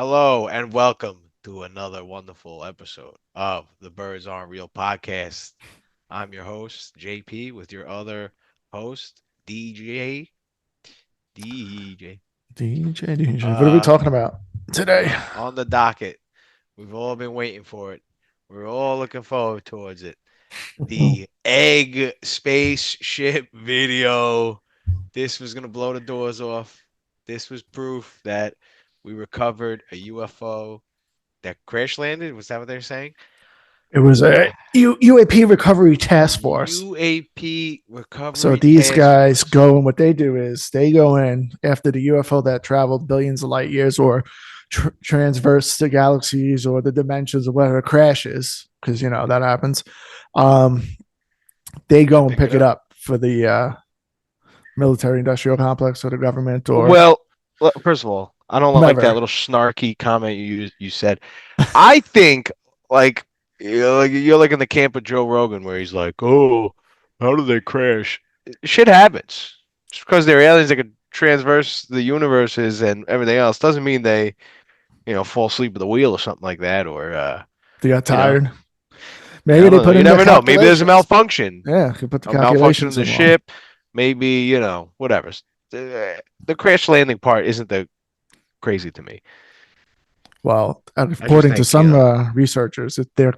Hello and welcome to another wonderful episode of the Birds Aren't Real podcast. I'm your host, JP, with your other host, DJ. DJ. DJ. What are we Uh, talking about today? on the docket. We've all been waiting for it. We're all looking forward towards it. The egg spaceship video. This was gonna blow the doors off. This was proof that we recovered a UFO that crash landed. Was that what they're saying? It was a UAP recovery task force. UAP So recovery these task guys force. go and what they do is they go in after the UFO that traveled billions of light years or transverse the galaxies or the dimensions or whatever crashes, because you know that happens. Um, they They go and pick it pick it up. up for the military industrial complex or the government or Well, first of all, I don't like that whomever. little snarky comment you said. I think like you're like in the camp of Joe Rogan where he's like, "Oh, how do they crash?" Shit happens. Just because they're aliens that can transverse the universes and everything else doesn't mean they, fall asleep at the wheel or something like that, or They got you know, tired. I Maybe don't they know. put You in the never know. Maybe there's a calculations. malfunction, Yeah, could put the a malfunction in calculations the in wrong. ship. Maybe, whatever. The crash landing part isn't the crazy to me. Well, I just according to think, some researchers, they're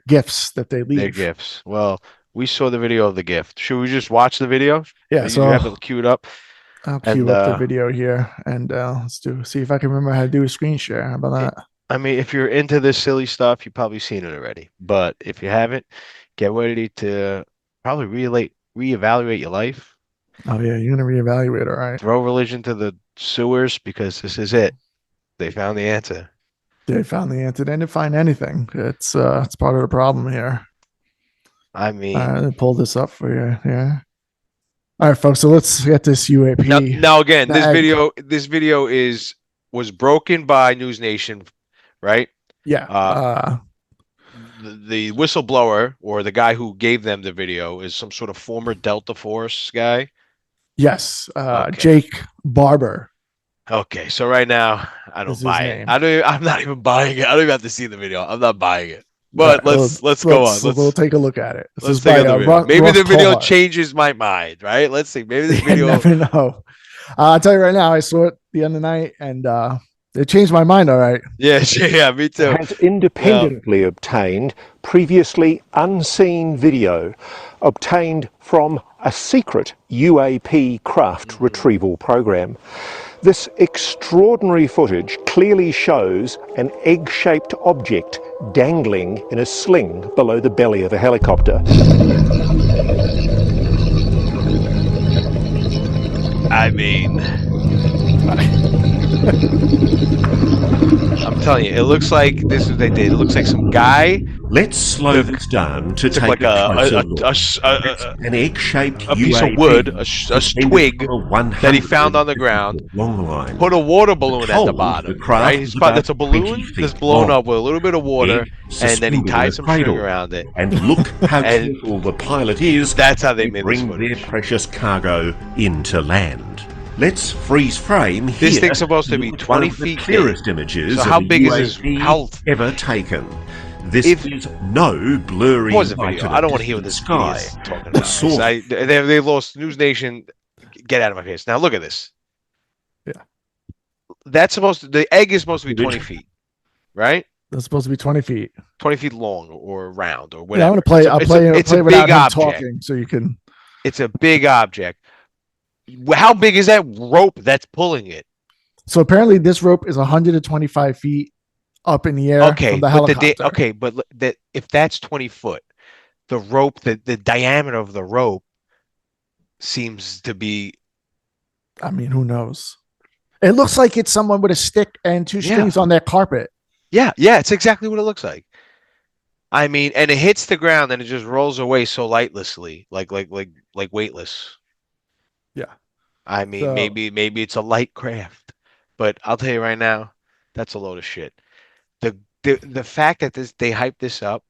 gifts that they they're leave. gifts. Well, we saw the video of the gift. Should we just watch the video? Yeah, You have so it queued up. I'll And queue up the video here and see if I can remember how to do a screen share. How it, about that? I mean, if you're into this silly stuff, you've probably seen it already. But if you haven't, get ready to probably reevaluate your life. Oh yeah, you're gonna reevaluate, all right? Throw religion to the sewers because this is it. They found the answer. They found the answer. They didn't find anything. It's part of the problem here. I mean, Let pull this up for you. Yeah. All right, folks. So let's get this now, UAP. now again, The this egg. video, this video was broken by News Nation, right? Yeah. Uh, the whistleblower or the guy who gave them the video is some sort of former Delta Force guy. Yes. Okay. Jake Barber Okay. So right now, I is don't his buy it. name. I'm not even buying it. I don't even have to see the video. I'm not buying it. All But right, let's go on. we'll take a look at it. This Let's is take by out the video. Maybe Ross the video Coulhart. changes my mind, right? Let's see. Maybe this You video. never know. I'll tell you right now, I saw it the other night and it changed my mind. All right. Yeah, yeah, me too. Has Now, independently obtained previously unseen video obtained from a secret UAP craft retrieval program. This extraordinary footage clearly shows an egg-shaped object dangling in a sling below the belly of a helicopter. I mean, I'm telling you, it looks like this is what they did. It looks like some guy Let's slow this down to took take like a closer look. a An egg-shaped piece of UAP wood, a suspended twig from a that he found on the 150 ground, foot long line. put a water balloon at the Told bottom, the craft right? was about That's a 20 balloon that's feet blown long. up with a little bit of water, Egg and then he suspended in tied a some string cradle. around it. And look how And careful the pilot is that's how they to made this bring their footage. precious cargo into land. Let's freeze frame here. This thing's supposed to be look at one 20 of the feet big. clearest images So of how a big is this? UAP How ever taken. This If- is no blurry pause the light video? in I a don't want to hear what distant this video sky. is talking The about. source They lost News Nation. Get out of my face. Now look at this. Yeah. The egg is supposed to be 20 feet, right? That's supposed to be 20 feet. 20 feet long or round or Yeah, I'm whatever. gonna play. I'll play. It's play a without big him object. talking, so you can. It's a big object. How big is that rope that's pulling it? So apparently, this rope is 125 feet up in the air Okay, from the but helicopter. that if that's 20 foot, the rope, the diameter of the rope seems to be I mean, who knows? It looks like it's someone with a stick and two Yeah. strings on their carpet. yeah, it's exactly what it looks like. I mean, and it hits the ground and it just rolls away so lightlessly, like weightless. Yeah. I mean, So maybe it's a light craft, but I'll tell you right now, that's a load of shit. The fact that they hype this up,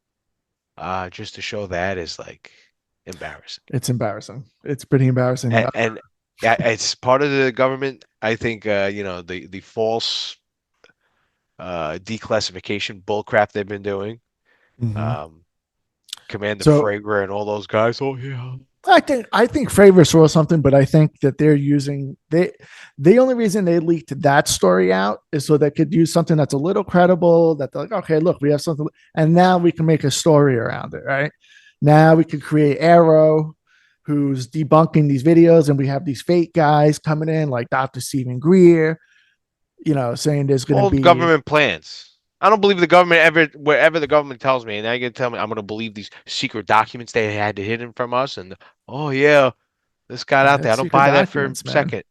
just to show that is like embarrassing, it's embarrassing. It's pretty embarrassing. and yeah, it's part of the government. I think the false declassification bullcrap they've been doing. Mhm. Commander So Frager and all those guys. Oh yeah. I think Fravor saw something, but I think that they're using the only reason they leaked that story out is so they could use something that's a little credible. That they're like, okay, look, we have something, and now we can make a story around it, right? Now we can create Arrow, who's debunking these videos, and we have these fake guys coming in like Dr. Stephen Greer, saying there's going to All be. government plans. I don't believe the government ever, wherever the government tells me, and now you're gonna tell me I'm gonna believe these secret documents they had hidden from us, and oh yeah, this got out there. I don't Secret buy that for a documents, man. second.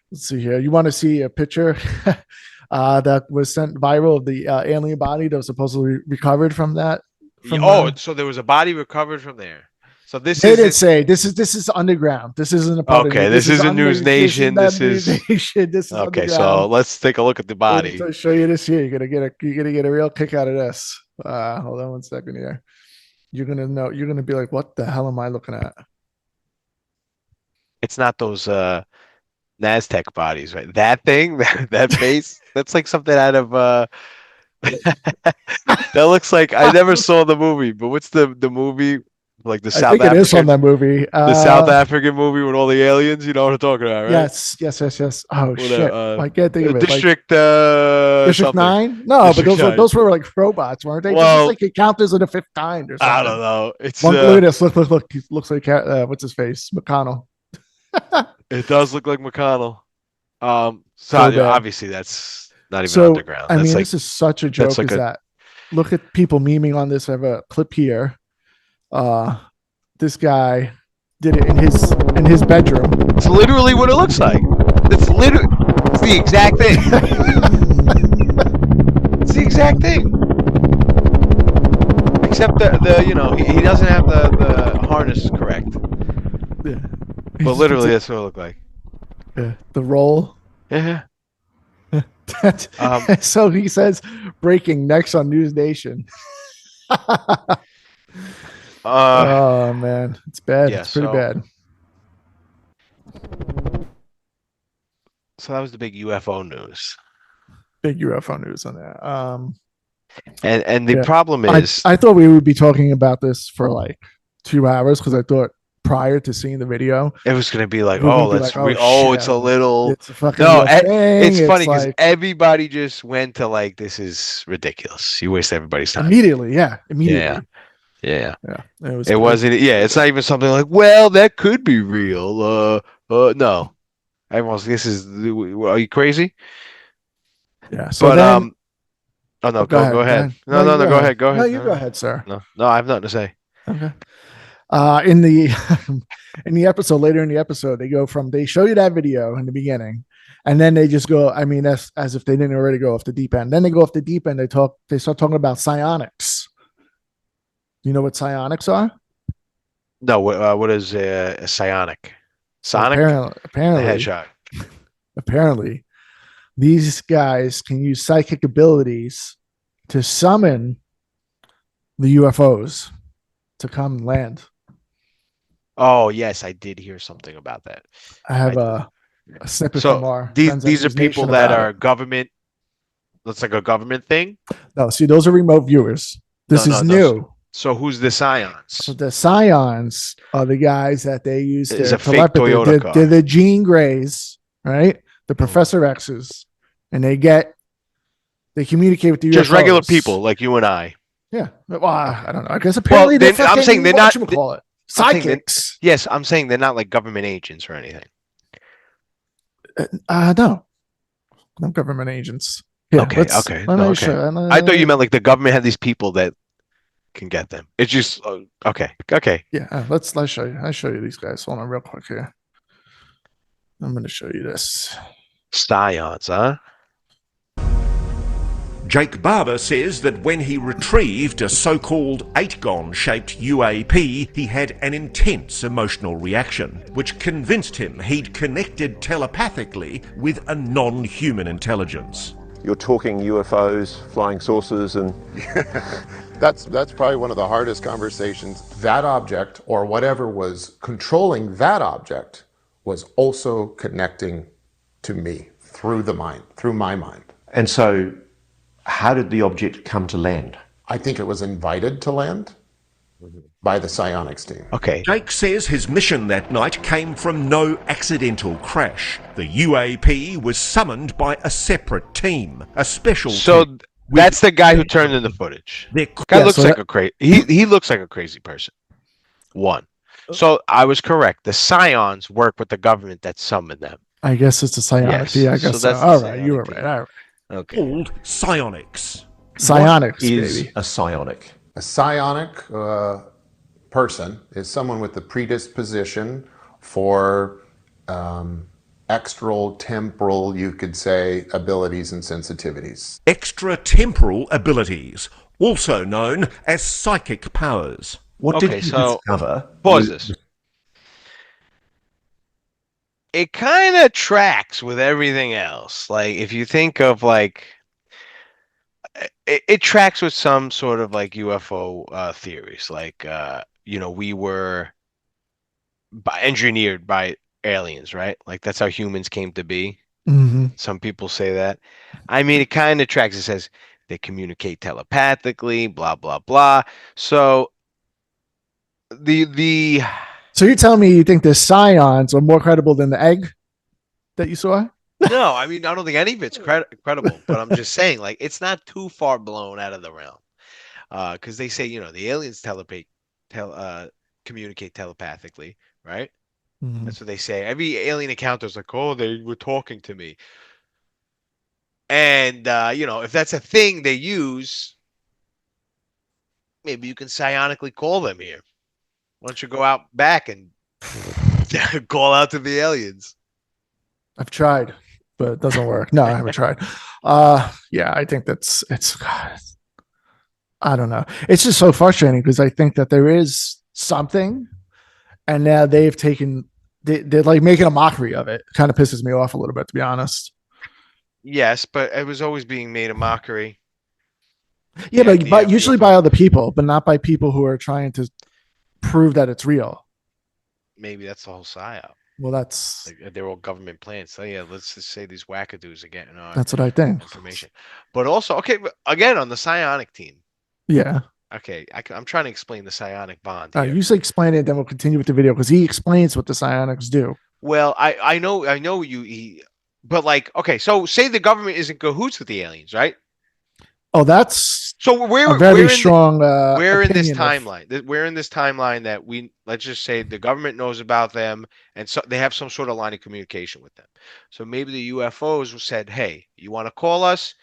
Let's see here. You want to see a picture that was sent viral of the alien body that was supposedly recovered from that? Oh, so there was a body recovered from there. So this They did isn't say this is underground. This isn't a part of okay. it. This This is isn't News this is Nation. not This News is Nation. This is okay. So underground. let's take a look at the body. I'll show you this here. You're gonna get a real kick out of this. Hold on one second here. You're gonna know. You're gonna be like, what the hell am I looking at? It's not those Naztec bodies, right? That thing, that face, that's like something out of that looks like I never saw the movie, but what's the movie like I think it is from that movie. The South African movie with all the aliens? You know what I'm talking about, right? Yes. Oh With shit! I can't think of it. District District something. 9? No, District but 9. those were like robots, weren't they? Well, This is like encounters of the fifth kind or something. I don't know. It's Look at this. Look. He looks like what's his face? McConnell. it does look like McConnell. So bad. obviously that's not even underground. I That's mean, like, this is such a joke. like That look at people memeing on this. I have a clip here. This guy did it in his bedroom. it's literally what it looks like. It's the exact thing. It's the exact thing. Except he doesn't have the harness correct. Yeah. But literally that's what it looked like. Yeah. The roll. Yeah. So he says breaking next on News Nation. Oh man, it's bad. Yeah, it's pretty bad. So that was the big UFO news. Big UFO news on that. And the problem is, I thought we would be talking about this for like 2 hours because I thought prior to seeing the video, it was going to be like, it's a little. It's a fucking it's funny because like, everybody just went to like, this is ridiculous. You waste everybody's time. Immediately. Yeah. It wasn't. Yeah, it's not even something like, well, that could be real. No. Everyone's. This is. Are you crazy? Yeah. So oh no, go ahead. No, go ahead. Go ahead. No, you go ahead, sir. No, I have nothing to say. Okay. In the in the episode later in the episode, they show you that video in the beginning, and then they just go. I mean, that's as if they didn't already go off the deep end. Then they go off the deep end. They start talking about psionics. You know what psionics are? No, what is a psionic? Sonic? Apparently, the hedgehog. Apparently, these guys can use psychic abilities to summon the UFOs to come and land. Oh yes, I did hear something about that. I have a snippet from our these are people that are government. Looks like a government thing. No, see, those are remote viewers. This is new. So who's the Scions? So the Scions are the guys that they use to a fake Toyota car. They're the Jean Greys, right? The Professor X's, and they communicate with the just UFOs. Regular people like you and I. Yeah, well, I don't know. I guess apparently I'm saying they're not. Call it psychics. Yes, I'm saying they're not like government agents or anything. No government agents. Yeah, okay. I thought you meant like the government had these people that can get them. It's just okay. Yeah, let's show you. I'll show you these guys. Hold on, real quick here. I'm going to show you this. Scions, huh? Jacob Barber says that when he retrieved a so-called 8-gon-shaped UAP, he had an intense emotional reaction, which convinced him he'd connected telepathically with a non-human intelligence. You're talking UFOs, flying saucers, and That's probably one of the hardest conversations. That object, or whatever was controlling that object, was also connecting to me through my mind. And so, how did the object come to land? I think it was invited to land by the psionics team. Okay. Jake says his mission that night came from no accidental crash. The UAP was summoned by a separate team, a special So team. that's the guy who turned in the footage. Their Guy Yeah, looks so like a crazy. He looks like a crazy person. One. So I was correct. The Scions work with the government that summoned them. I guess it's a psionic. Yes, Yeah, I so guess that's so. the All right, you were psionic right. team. All right. Okay. called psionics. Psionics, What is baby. a psionic? A psionic person is someone with the predisposition for extral temporal, you could say, abilities and sensitivities. Extratemporal abilities, also known as psychic powers. What Okay, did you so discover? pause this. It kind of tracks with everything else. Like if you think of like it tracks with some sort of like UFO theories. Like we were engineered by aliens, right? Like that's how humans came to be. Mm-hmm. Some people say that. I mean, it kind of tracks. It says they communicate telepathically, blah blah blah. So the So you're telling me you think the scions are more credible than the egg that you saw? no, I mean, I don't think any of it's credible, but I'm just saying, like, it's not too far blown out of the realm. Because they say, the aliens communicate telepathically, right? Mhm. That's what they say. Every alien encounter is like, oh, they were talking to me. And, if that's a thing they use, maybe you can psionically call them here. Why don't you go out back and call out to the aliens? I've tried, but it doesn't work. No, I haven't tried. Yeah, I think it's God, I don't know. It's just so frustrating because I think that there is something, and now they've taken they're like making a mockery of it. Kind of pisses me off a little bit, to be honest. Yes, but it was always being made a mockery. Yeah, The but idea of usually UFO. by other people, but not by people who are trying to prove that it's real. Maybe that's the whole psyop. Well, that's Like they're all government plans. So yeah, let's just say these wackadoos are getting our what I think. information. But also, okay, but again on the psionic team. Yeah. Okay, I'm trying to explain the psionic bond here. You say explain it, then we'll continue with the video because he explains what the psionics do. Well, I know but like, okay, so say the government is in cahoots with the aliens, right? Oh, that's So a very we're strong. we're in this opinion of- timeline. We're in this timeline that let's just say the government knows about them, and so they have some sort of line of communication with them. So maybe the UFOs said, "Hey, you want to call us?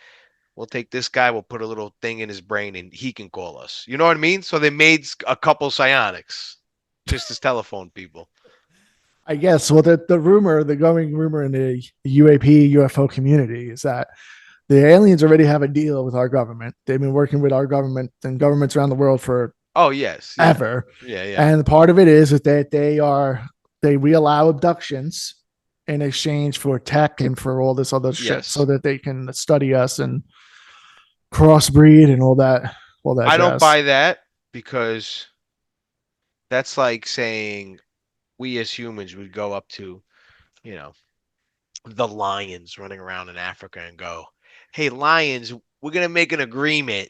We'll take this guy. We'll put a little thing in his brain, and he can call us." You know what I mean? So they made a couple psionics, just as telephone people. I guess. Well, the going rumor in the UAP UFO community is that the aliens already have a deal with our government. They've been working with our government and governments around the world for Oh yes, yeah. ever. Yeah. And part of it is that we allow abductions in exchange for tech and for all this other shit, Yes. so that they can study us and crossbreed and all that. I don't buy that because that's like saying we as humans would go up to, the lions running around in Africa and go, "Hey, lions, we're gonna make an agreement.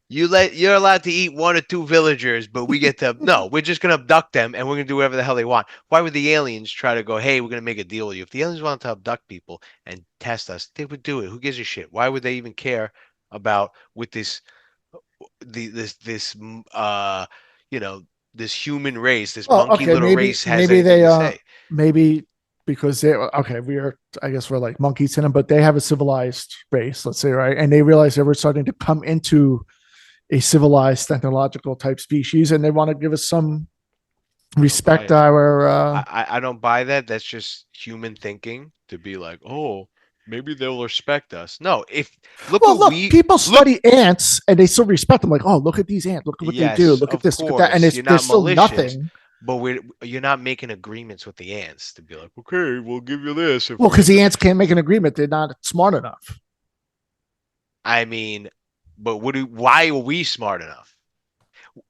You're allowed to eat one or two villagers, but we get to no, we're just gonna abduct them and we're gonna do whatever the hell they want." Why would the aliens try to go, "Hey, we're gonna make a deal with you"? If the aliens wanted to abduct people and test us, they would do it. Who gives a shit? Why would they even care about with this this human race, this monkey little race has maybe anything to say? maybe because I guess we're like monkeys to them, but they have a civilized race, let's say, right? And they realize that we're starting to come into a civilized technological type species, and they want to give us some respect. I don't buy that. That's just human thinking to be like, oh, maybe they'll respect us. No, people study ants and they still respect them. Like, oh, look at these ants. Look at what they do. Look at this. Look at that. And there's still nothing. But you're not making agreements with the ants to be like, okay, we'll give you this. Well, because the ants can't make an agreement. They're not smart enough. I mean, but why are we smart enough?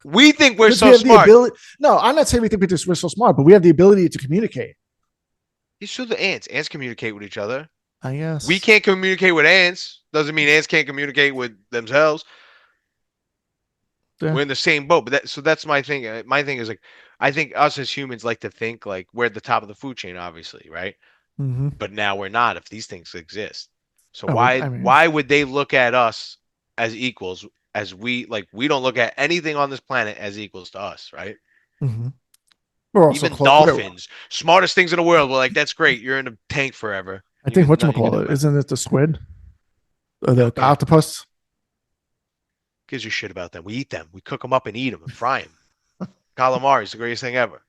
We think we're so smart. No, I'm not saying we think we're so smart, but we have the ability to communicate. You saw the ants. Ants communicate with each other. I guess We can't communicate with ants. Doesn't mean ants can't communicate with themselves. Yeah. We're in the same boat. But that's my thing. My thing is like, I think us as humans like to think like we're at the top of the food chain, obviously, right? Mm-hmm. But now we're not if these things exist. So Oh, why I mean, why would they look at us as equals as we don't look at anything on this planet as equals to us, right? mm-hmm. We're also Even close. dolphins, smartest things in the world, we're like, that's great. You're in a tank forever. I You think got nothing you can do whatchamacallit, about it. isn't it the squid or the Okay. octopus? Gives you shit about them. We eat them. We cook them up and eat them and fry them. Calamari is the greatest thing ever.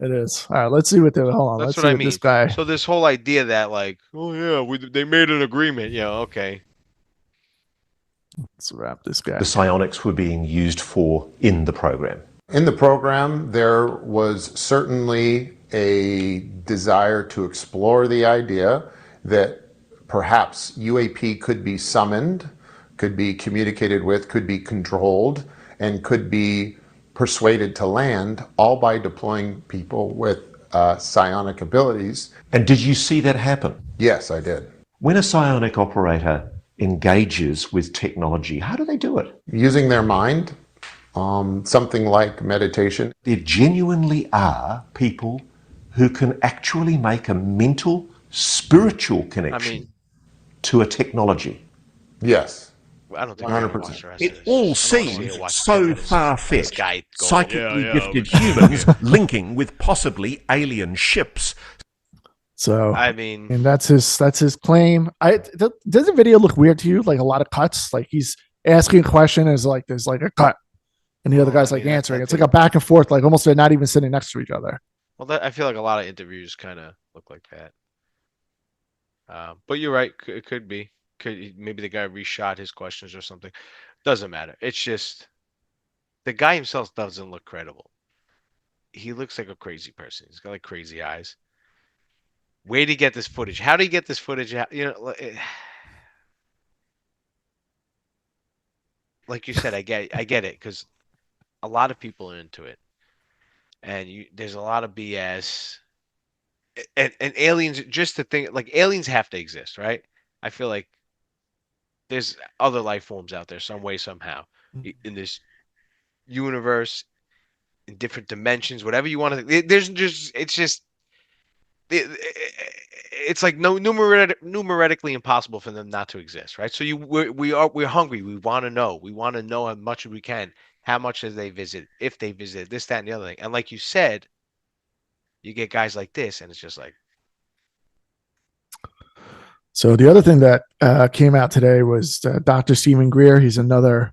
It is. All right, let's see what the hold on. That's Let's what see I what this mean. guy. So this whole idea that like, oh yeah, they made an agreement. Yeah, okay. Let's wrap this The guy. psionics were being used for in the program. In the program, there was certainly a desire to explore the idea that perhaps UAP could be summoned, could be communicated with, could be controlled, and could be persuaded to land, all by deploying people with psionic abilities. And did you see that happen? Yes, I did. When a psionic operator engages with technology, how do they do it? Using their mind, something like meditation. There genuinely are people who can actually make a mental, spiritual connection to a technology. Yes. I don't think we're gonna 100%. watch the rest of It this. all I don't see it seems watching 10 so minutes of this far-fetched. guy going, Psychically yeah, gifted yeah. humans linking with possibly alien ships. So I mean, and that's his claim. Does the video look weird to you? Like a lot of cuts. Like he's asking a question, is like there's like a cut, and the other guy's I like mean, answering. I It's like think, a back and forth. Like almost they're not even sitting next to each other. well, I feel like a lot of interviews kind of look like that. But you're right. It could be. Maybe the guy reshot his questions or something. Doesn't matter. It's just the guy himself doesn't look credible. He looks like a crazy person. He's got like crazy eyes. Where did he get this footage? How did he get this footage? You know, like you said, I get it because a lot of people are into it, and there's a lot of BS. And aliens, just to think, like aliens have to exist, right? I feel like there's other life forms out there, some way, somehow, in this universe, in different dimensions, whatever you want to. There's just, it's just, it's like no numerically impossible for them not to exist, right? So we're hungry. We want to know as much as we can. How much as they visit, if they visit, this, that, and the other thing. And like you said, you get guys like this, and it's just like, So the other thing that came out today was Dr. Stephen Greer. He's another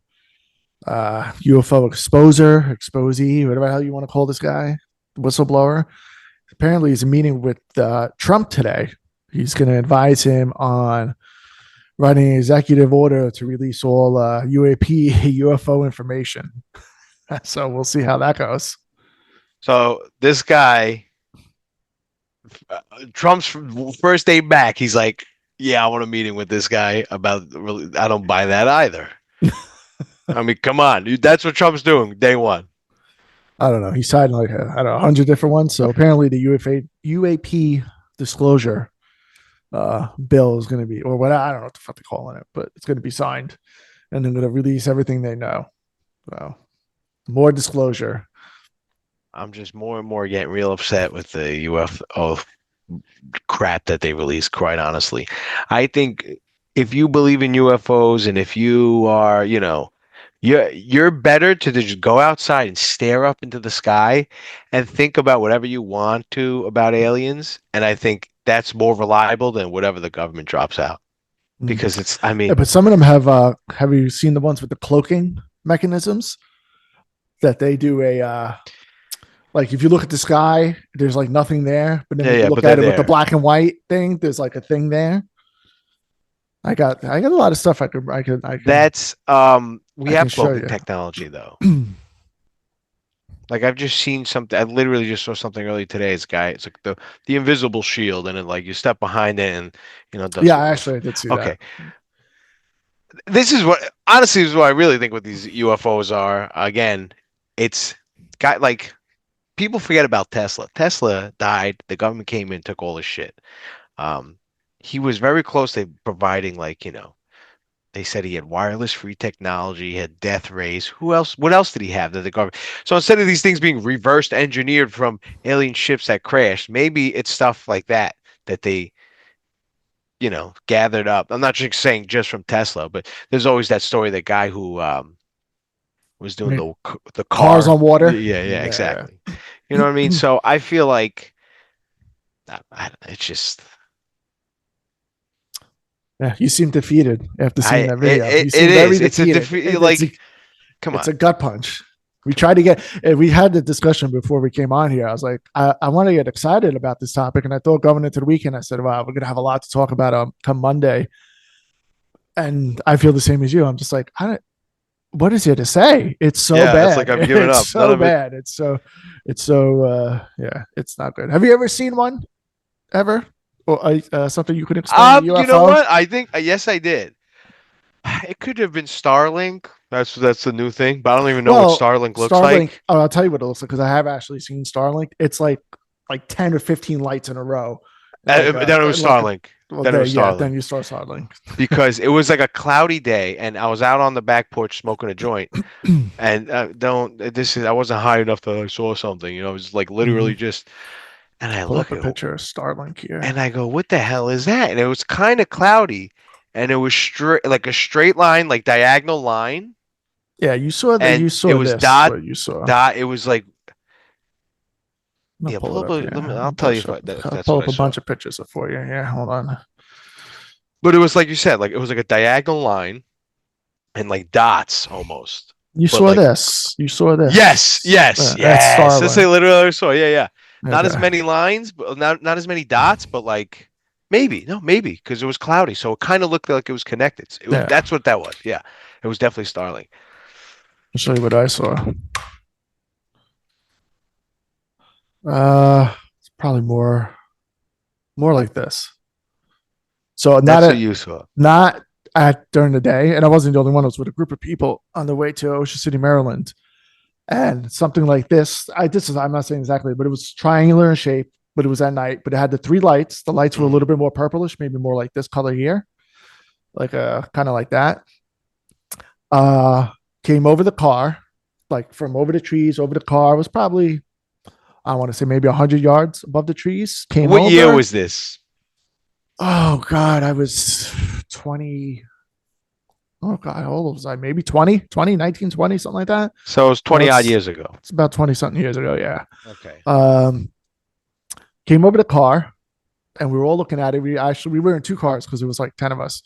UFO exposee, whatever the hell you want to call this guy, whistleblower. Apparently, he's meeting with Trump today. He's going to advise him on writing an executive order to release all UAP UFO information. So we'll see how that goes. so this guy, Trump's first day back, he's like, yeah, I want a meeting with this guy about. I don't buy that either. I mean, come on, dude, that's what Trump's doing day one. I don't know. He signed like I don't know 100 different ones. So apparently the UAP disclosure bill is going to be, or what I don't know what the fuck they're calling it, but it's going to be signed, and they're going to release everything they know. So more disclosure. I'm just more and more getting real upset with the UFO crap that they release, quite honestly. I think if you believe in UFOs and if you are, you're better to just go outside and stare up into the sky and think about whatever you want to about aliens. And I think that's more reliable than whatever the government drops out. Because it's, I Yeah, mean, but some of them have you seen the ones with the cloaking mechanisms that they do like if you look at the sky, there's like nothing there, but then when you look but at they're it with the there. black and white thing, there's like a thing there. I got a lot of stuff I could That's we I can have show cloaking you. technology though. Like I've just seen something. I literally just saw something earlier today. It's like the invisible shield, and then like you step behind it, and does Yeah, actually I did see that. okay. This is what honestly is what I really think what these UFOs are. Again, it's got like people forget about Tesla. Tesla died. The government came in, took all his shit. Um, he was very close to providing, like, they said he had wireless free technology, he had death rays. Who else? What else did he have that the government? So instead of these things being reversed engineered from alien ships that crashed, maybe it's stuff like that they, gathered up. I'm not just saying just from Tesla, but there's always that story, the guy who was doing Right. the Cars car. on water. Yeah, Yeah. exactly. You know what I mean? So I feel like it's just Yeah, you seem defeated after seeing I that it, video. it, You it seem very is. It's a defeated. defeat. Like, come It's on. a gut punch. We tried to get, we had the discussion before we came on here. I was like, I want to get excited about this topic. And I thought going into the weekend, I said, wow, we're going to have a lot to talk about come Monday. And I feel the same as you. I'm just like, what is there to say? It's so Yeah, it's bad. like I've given It's up. None so of it. bad. Yeah, it's not good. Have you ever seen one ever? Or something you could explain a You know UFO? what? I think yes, I did. It could have been Starlink. That's the new thing, but I don't even know what Well, Starlink looks Starlink. like. Oh, I'll tell you what it looks like because I have actually seen Starlink. It's like 10 or 15 lights in a row. Then it was Starlink. Well, Then it there, was yeah. Starlink Then you start Starlink. because it was like a cloudy day, and I was out on the back porch smoking a joint, and don't this is I wasn't high enough that I saw something. It was like literally Mhm. just, and I Pull up look a at it, picture of Starlink here. and I go, "What the hell is that?" And it was kind of cloudy, and it was straight, like a straight line, like diagonal line, Yeah, you saw that. and You it saw was this. dot What you saw. dot. It was like, I'm gonna yeah, pull pull it up. up here. I'll tell you if I'll that's pull what up I a saw. bunch of pictures for you. Yeah, hold on. But it was like you said, like it was like a diagonal line and like dots almost. You But saw like, this. You saw yes, this. yes, That's yes. That's Starlink. I literally saw. Yeah, yeah. Not as Okay. many lines, but not as many dots, but like maybe, no, maybe because it was cloudy, so it kind of looked like it was connected. It was Yeah. that's what that was. Yeah, it was definitely Starlink. I'll show you what I saw. It's probably more like this. So That's what you saw. not at during the day, and I wasn't the only one. I was with a group of people on the way to Ocean City, Maryland, and something like this. I'm not saying exactly, but it was triangular in shape, but it was at night. But it had the three lights. The lights were a Mhm. little bit more purplish, maybe more like this color here, like a kind of like that. Uh, Came over the car, like from over the trees, over the car. It was probably I want to say maybe 100 yards above the trees. Came What year over. was this? Oh God, I was 20. Oh God, how old was I? Maybe 20, 19, 20, something like that. So it was 20 odd years ago. It's about 20 something years ago. Yeah. Okay. Came over the car and we were all looking at it. We were in two cars because it was like 10 of us.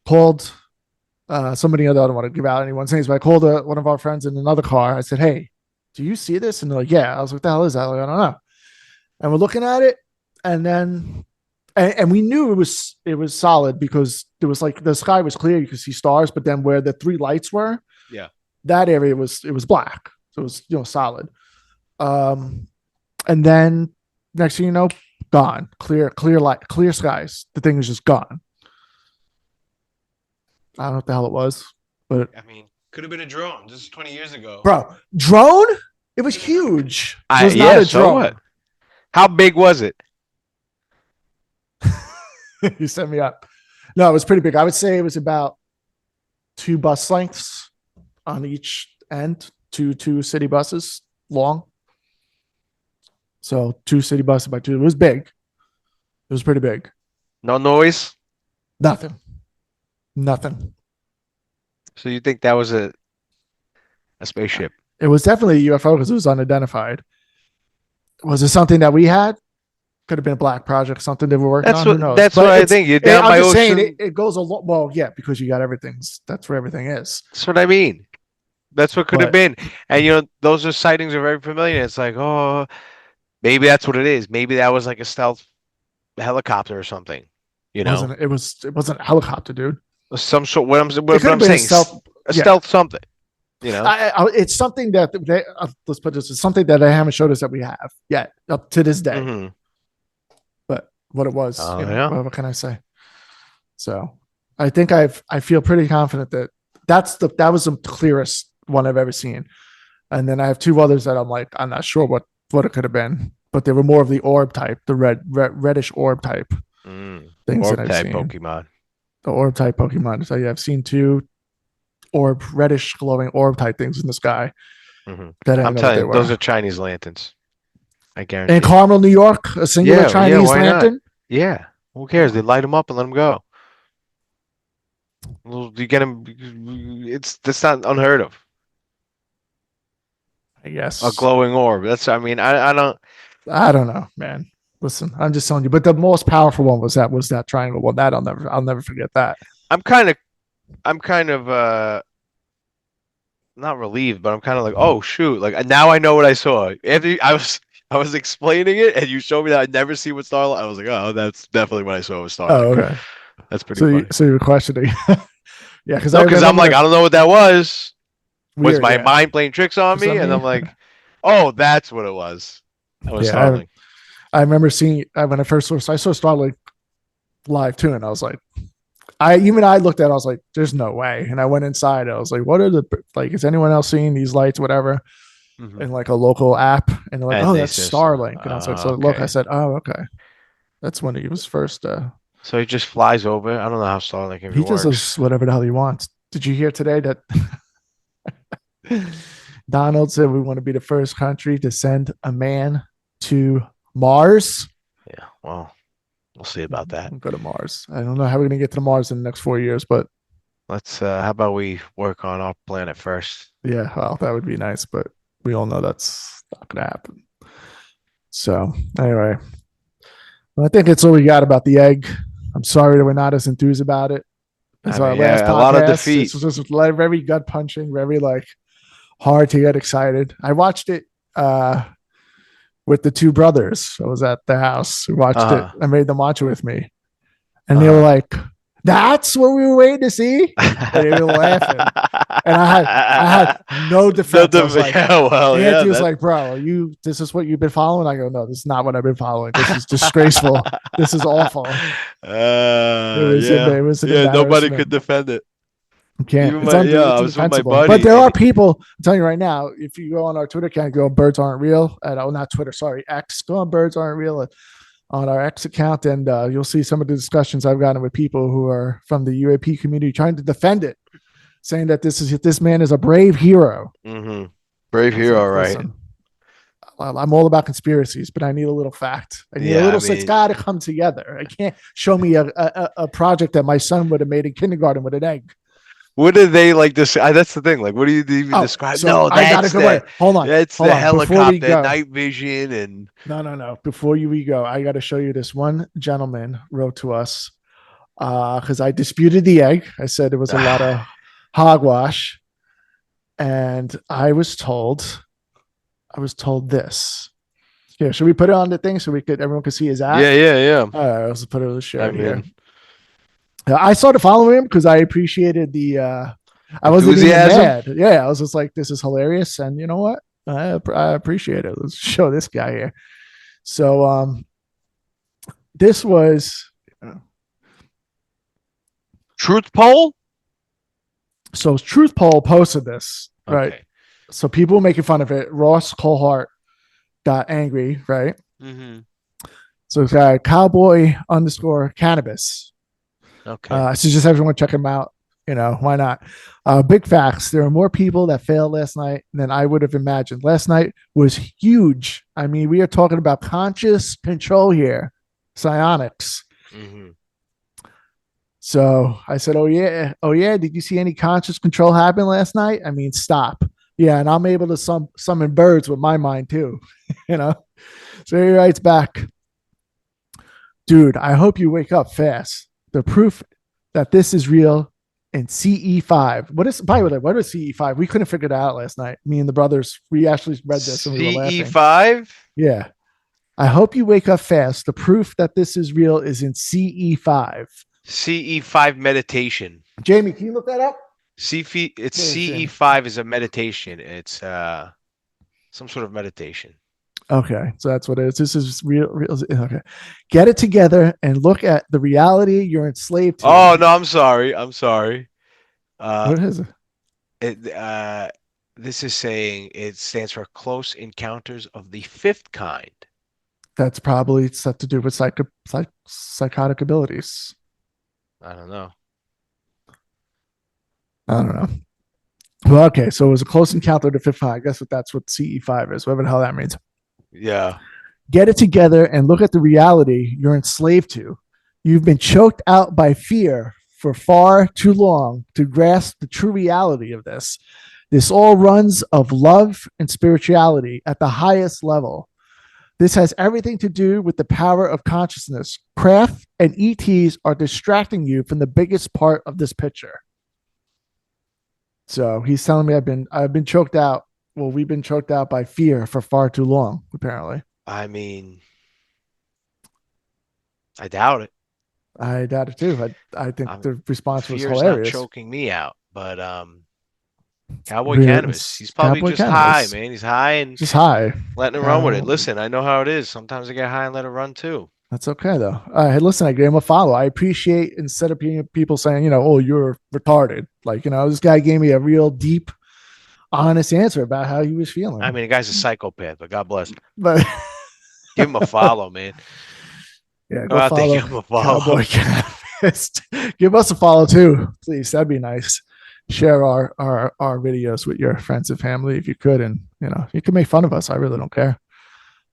Called somebody, I don't want to give out anyone's names, but I called one of our friends in another car. I said, "Hey, do you see this?" And they're like, "Yeah." I was like, "What the hell is that?" Like, I don't know. And we're looking at it, and then and we knew it was solid because there was like the sky was clear, you could see stars, but then where the three lights were, Yeah. that area was black, so it was solid. And then next thing you know, gone, clear light, clear skies. The thing was just gone. I don't know what the hell it was, but I mean, could have been a drone. This is 20 years ago. bro, drone. It was huge. It was not Yeah, a so drone. what? How big was it? You set me up. No, it was pretty big. I would say it was about two bus lengths on each end, two city buses long. So two city buses by two. It was big. It was pretty big. No noise? Nothing. Nothing. So you think that was a spaceship? It was definitely a UFO because it was unidentified. Was it something that we had? Could have been a black project, something they were working on. Who knows? That's But what I think. You're down I'm by just ocean. saying it goes a lot. Well, yeah, because you got everything. That's where everything is. That's what I mean. That's what could have But- been. And those are sightings are very familiar. It's like, oh, maybe that's what it is. Maybe that was like a stealth helicopter or something. It wasn't a helicopter, dude. Some sort. What I'm It could have been saying, stealth something. It's something that let's put this. It's something that they haven't showed us that we have yet up to this day. Mhm. But what it was, Yeah. what can I say? So I think I feel pretty confident that that was the clearest one I've ever seen. And then I have two others that I'm not sure what it could have been, but they were more of the orb type, the reddish orb type. things that Orb I've type seen. Pokemon. The orb type Pokemon. So yeah, I've seen 2 orb, reddish glowing orb type things in the sky that I I'm didn't know what telling they you, those were. are Chinese lanterns. I In guarantee. Carmel, New York, a singular Yeah, Chinese why not? lantern. Yeah. Who cares? Oh, They light them up and let them go. You get them. That's not unheard of. I A guess. glowing orb. I don't. I don't know, man. Listen, I'm just telling you. But the most powerful one was that triangle one. That I'll never forget that. I'm kind of, I'm kind of, not relieved, but I'm kind of like, oh shoot, like now I know what I saw. After I was explaining it, and you showed me that I never see with Starlight. I was like, oh, that's definitely what I saw with Starlight. Oh, okay. That's pretty funny. So you were questioning. Yeah, because I No, because remember I'm like, I don't know what that was. Was weird. my Yeah, mind playing tricks on for me? some And reason. I'm like, oh, that's what it was. That was Yeah, startling. I remember seeing when I saw Starlight live too, and I was like, I looked at it, I was like, there's no way. And I went inside. I was like, what are the like? Is anyone else seeing these lights, whatever, Hmm. in like a local app? And they're like, And oh, they that's said so. Starlink. And I was like, so look, I Okay. said, oh, okay, that's when he was first. So he just flies over. I don't know how Starlink even He just does works. whatever the hell he wants. Did you hear today that Donald said we want to be the first country to send a man to Mars? Yeah. Well, we'll see about that. We'll go to Mars. I don't know how we're gonna get to Mars in the next 4 years, but How about we work on our planet first? yeah, well, that would be nice, but we all know that's not gonna happen. So anyway, well, I think that's all we got about the egg. I'm sorry that we're not as enthused about it as I our mean, last yeah, a lot of podcast. defeat. This was just very gut punching, very like hard to get excited. I watched it with the 2 brothers. I was at the house. We watched it. Uh-huh. I made them watch it with me. And they were Uh-huh. like, that's what we were waiting to see. And they were laughing. And I had no defense. I was like, Yeah, well, yeah, Anthony was like, bro, this is what you've been following? I go, no, this is not what I've been following. This is disgraceful. This is awful. Yeah, It was an yeah. Nobody embarrassment. could defend it. You can't. Even my, yeah, I It's was with my indefensible. But buddy, there and are people. I'm telling you right now. If you go on our Twitter account, go Birds Aren't Real. Not Twitter. Sorry, X. Go on Birds Aren't Real on our X account, and you'll see some of the discussions I've gotten with people who are from the UAP community trying to defend it, saying that this man is a brave hero. mm-hmm. Brave I was hero, like, right? listen, I'm all about conspiracies, but I need a little fact. I need a Yeah, little. So it's got to come together. I can't show me a project that my son would have made in kindergarten with an egg. what did they like this? That's the thing. Like, what do you even describe? So No, I got to go. Wait, hold on. that's Hold the on. Before we helicopter, go, night vision, and no. Before we go, I got to show you this. One gentleman wrote to us because I disputed the egg. I said it was a lot of hogwash, and I was told this. Here, should we put it on the thing so everyone could see his ad? yeah. All right, let's put it on the show here. mean, I started following him because I appreciated the. I wasn't even mad. Yeah, I was just like, this is hilarious, and you know what? I appreciate it. Let's show this guy here. So, this was Truth poll. So Truth Poll posted this, right? Okay. So people were making fun of it. Ross Coulhart got angry, right? Mm-hmm. So it's got cowboy_cannabis. Okay. So just everyone check him out. You know, why not? Big facts. There are more people that failed last night than I would have imagined. Last night was huge. I mean, we are talking about conscious control here, psionics. Mm-hmm. So I said, oh yeah. Did you see any conscious control happen last night? I mean, stop. Yeah, and I'm able to summon birds with my mind too. You know. So he writes back, dude, I hope you wake up fast. The proof that this is real in CE5. What is, by the way, what is CE5? We couldn't figure it out last night. Me and the brothers, we actually read this and we were laughing. CE5? Yeah. I hope you wake up fast. The proof that this is real is in CE5. CE5 meditation. Jamie, can you look that up? It's CE5 is a meditation. It's some sort of meditation. Okay, so that's what it is. This is real. Okay, get it together and look at the reality you're enslaved to. Oh no, I'm sorry. What is it? This is saying it stands for Close Encounters of the Fifth Kind. That's probably stuff to do with psychotic abilities. I don't know. I don't know. Well, okay, so it was a close encounter to fifth high. I guess that's what CE5 is, whatever the hell that means. Yeah. Get it together and look at the reality you're enslaved to. You've been choked out by fear for far too long to grasp the true reality of this. This all runs of love and spirituality at the highest level. This has everything to do with the power of consciousness. Craft and ETs are distracting you from the biggest part of this picture. So he's telling me I've been choked out. Well, we've been choked out by fear for far too long, apparently. I mean, I doubt it. I doubt it too. I think the response was Fear's not hilarious. choking me out, but Cowboy Really, Cannabis. He's probably Cowboy just Cannabis. high, man. He's high and Just high. letting it run with it. Listen, I know how it is. Sometimes I get high and let it run too. That's okay though. Hey, listen, I gave him a follow. I appreciate instead of people saying, oh, you're retarded. Like, this guy gave me a real deep, honest answer about how he was feeling. I mean, the guy's a psychopath, but God bless him. But give him a follow, man. Yeah, go follow give him a follow. Cowboy Cannabis. Give us a follow too, please. That'd be nice. Share our videos with your friends and family if you could, and you can make fun of us. I really don't care,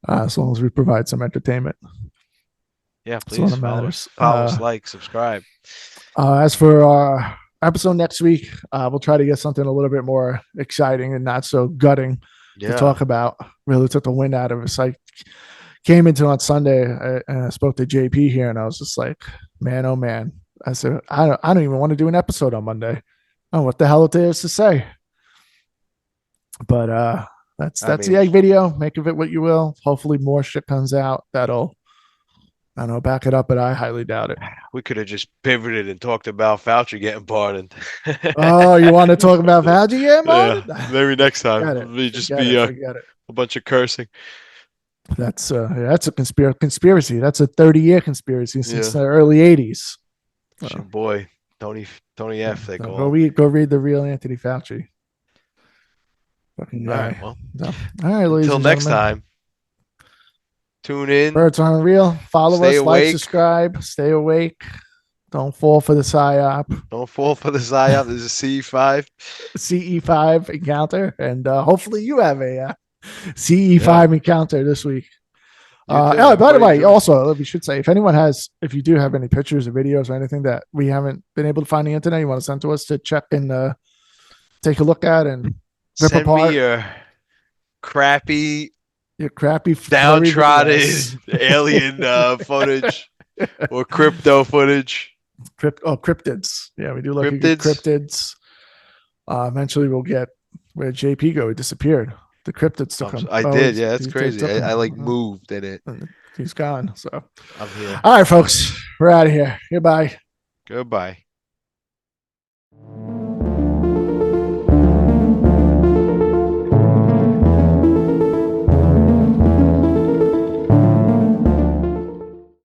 as long as we provide some entertainment. Yeah, please follow us, like, subscribe. As for our episode next week, we'll try to get something a little bit more exciting and not so gutting to talk about. Really took the wind out of us. I came into on Sunday and I spoke to JP here, and I was just like, man, oh man. I said, I don't even want to do an episode on Monday. Oh, what the hell there is to say? But that's the egg video. Make of it what you will. Hopefully more shit comes out that'll, I don't know, back it up, but I highly doubt it. We could have just pivoted and talked about Fauci getting pardoned. Oh, you want to talk about Fauci getting pardoned? Yeah, maybe next time. It'll just be a bunch of cursing. That's a conspiracy. That's a 30-year conspiracy since the early 80s. Your boy, Tony F. They call go read the real Anthony Fauci. Fucking guy. All right, well, all right, ladies. Until next time. Tune in. Birds aren't real. Follow us, like, subscribe, stay awake. Don't fall for the psyop. Don't fall for the psyop. There's a CE5 encounter, and hopefully you have a CE5 encounter this week. By the way, also we should say, if you do have any pictures or videos or anything that we haven't been able to find on the internet, you want to send to us to check and take a look at and rip apart. Me your crappy downtrodden alien footage or crypto footage. Cryptids. Yeah, we do look at cryptids. Eventually we'll get where JP go. He disappeared. The cryptids took him. I did. Yeah, that's crazy. I moved in it. He's gone. So I'm here. All right, folks. We're out of here. Goodbye. Goodbye.